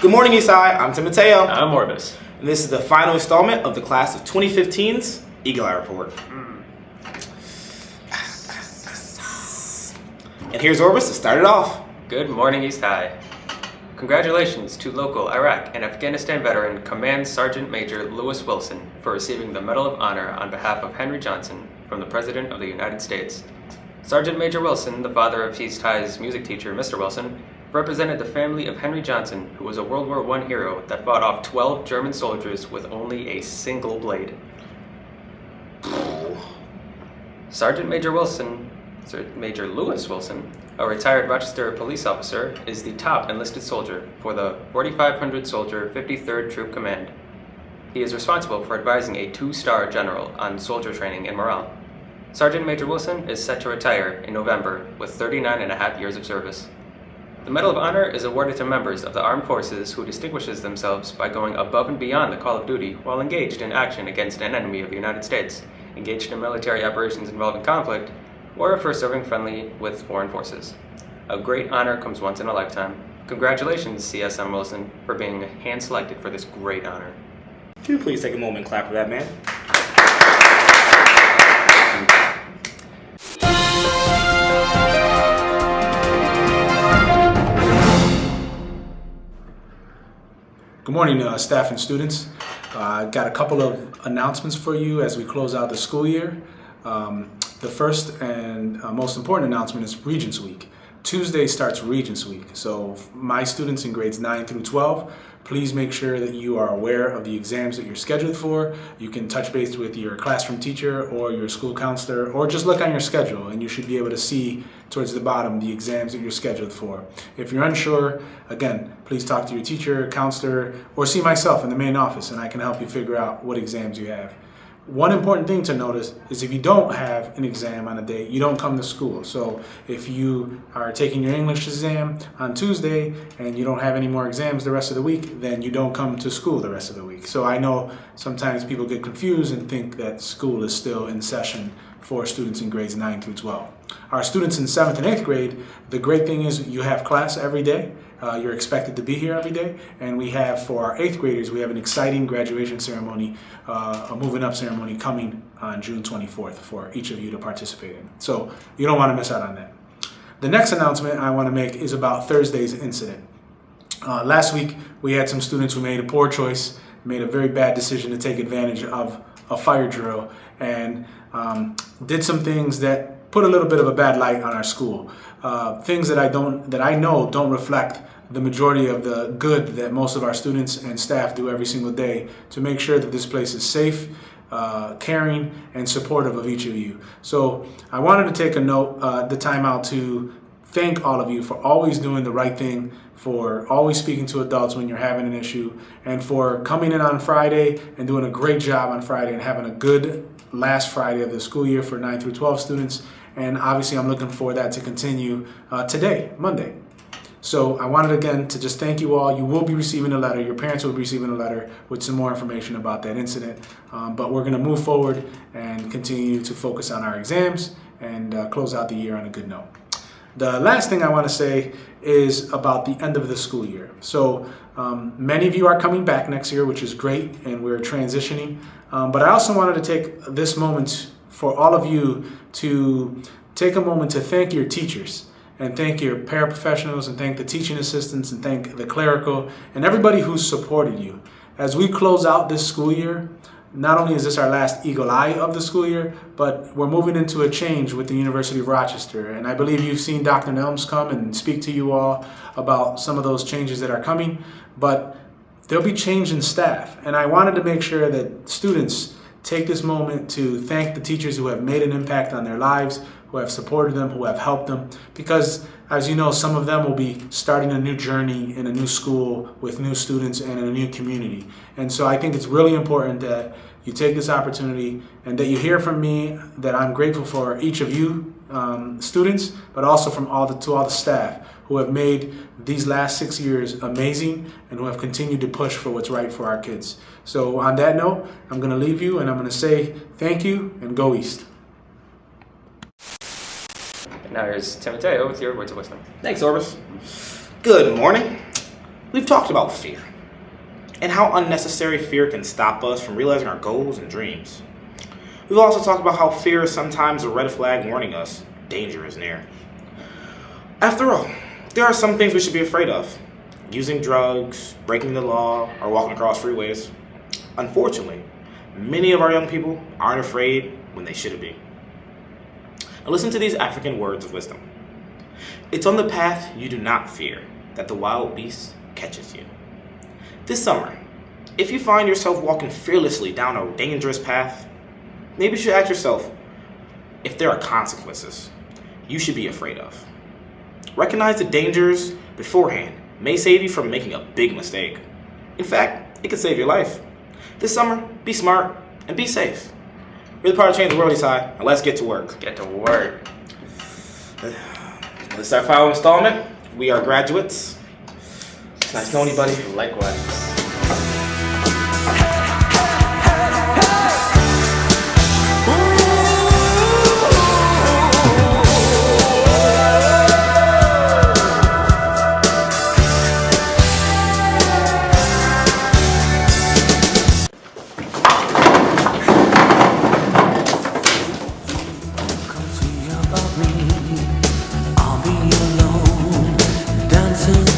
Good morning, Eastside. I'm Timoteo. I'm Orbis. And this is the final installment of the class of 2015's Eagle Eye Report. And here's Orbis to start it off. Good morning, East High. Congratulations to local Iraq and Afghanistan veteran Command Sergeant Major Lewis Wilson for receiving the Medal of Honor on behalf of Henry Johnson from the President of the United States. Sergeant Major Wilson, the father of East High's music teacher, Mr. Wilson, represented the family of Henry Johnson, who was a World War I hero that fought off 12 German soldiers with only a single blade. Sergeant Major Lewis Wilson, a retired Rochester police officer, is the top enlisted soldier for the 4,500 soldier 53rd Troop Command. He is responsible for advising a 2-star general on soldier training and morale. Sergeant Major Wilson is set to retire in November with 39.5 years of service. The Medal of Honor is awarded to members of the armed forces who distinguishes themselves by going above and beyond the call of duty while engaged in action against an enemy of the United States, engaged in military operations involving conflict, or for serving friendly with foreign forces. A great honor comes once in a lifetime. Congratulations, CSM Wilson, for being hand-selected for this great honor. Can you please take a moment and clap for that man? Good morning, staff and students. I've got a couple of announcements for you as we close out the school year. The first and most important announcement is Regents Week. Tuesday starts Regents Week. So my students in grades 9 through 12, please make sure that you are aware of the exams that you're scheduled for. You can touch base with your classroom teacher or your school counselor, or just look on your schedule and you should be able to see towards the bottom the exams that you're scheduled for. If you're unsure, again, please talk to your teacher, counselor, or see myself in the main office and I can help you figure out what exams you have. One important thing to notice is if you don't have an exam on a day, you don't come to school. So if you are taking your English exam on Tuesday and you don't have any more exams the rest of the week, then you don't come to school the rest of the week. So I know sometimes people get confused and think that school is still in session for students in grades 9 through 12. Our students in 7th and 8th grade, the great thing is you have class every day. You're expected to be here every day, and we have, for our 8th graders, we have an exciting graduation ceremony, a moving up ceremony coming on June 24th for each of you to participate in. So you don't want to miss out on that. The next announcement I want to make is about Thursday's incident. Last week, we had some students who made a poor choice, made a very bad decision to take advantage of a fire drill, and did some things that put a little bit of a bad light on our school. Things that I know don't reflect the majority of the good that most of our students and staff do every single day to make sure that this place is safe, caring, and supportive of each of you. So I wanted to take the time out to thank all of you for always doing the right thing, for always speaking to adults when you're having an issue, and for coming in on Friday and doing a great job on Friday and having a good last Friday of the school year for 9 through 12 students. And obviously I'm looking for that to continue today, Monday. So I wanted again to just thank you all. You will be receiving a letter. Your parents will be receiving a letter with some more information about that incident. But we're going to move forward and continue to focus on our exams and close out the year on a good note. The last thing I want to say is about the end of the school year. So many of you are coming back next year, which is great, and we're transitioning. But I also wanted to take this moment for all of you to take a moment to thank your teachers and thank your paraprofessionals and thank the teaching assistants and thank the clerical and everybody who's supported you. As we close out this school year, not only is this our last Eagle Eye of the school year, but we're moving into a change with the University of Rochester. And I believe you've seen Dr. Nelms come and speak to you all about some of those changes that are coming, but there'll be change in staff. And I wanted to make sure that students take this moment to thank the teachers who have made an impact on their lives, who have supported them, who have helped them, because as you know, some of them will be starting a new journey in a new school with new students and in a new community. And so I think it's really important that you take this opportunity and that you hear from me that I'm grateful for each of you students, but also from all the staff who have made these last 6 years amazing and who have continued to push for what's right for our kids. So on that note, I'm going to leave you and I'm going to say thank you and go East. Now here's Timoteo with your words of wisdom. Thanks, Orbis. Good morning. We've talked about fear and how unnecessary fear can stop us from realizing our goals and dreams. We've also talked about how fear is sometimes a red flag warning us danger is near. After all, there are some things we should be afraid of. Using drugs, breaking the law, or walking across freeways. Unfortunately, many of our young people aren't afraid when they should be. Now listen to these African words of wisdom. It's on the path you do not fear that the wild beast catches you. This summer, if you find yourself walking fearlessly down a dangerous path, maybe you should ask yourself if there are consequences you should be afraid of. Recognize the dangers beforehand may save you from making a big mistake. In fact, it could save your life. This summer, be smart and be safe. We're the part of Change the World, Isai, and let's get to work. Get to work. This is our final installment. We are graduates. It's nice knowing you, buddy. Likewise. I'll be alone, dancing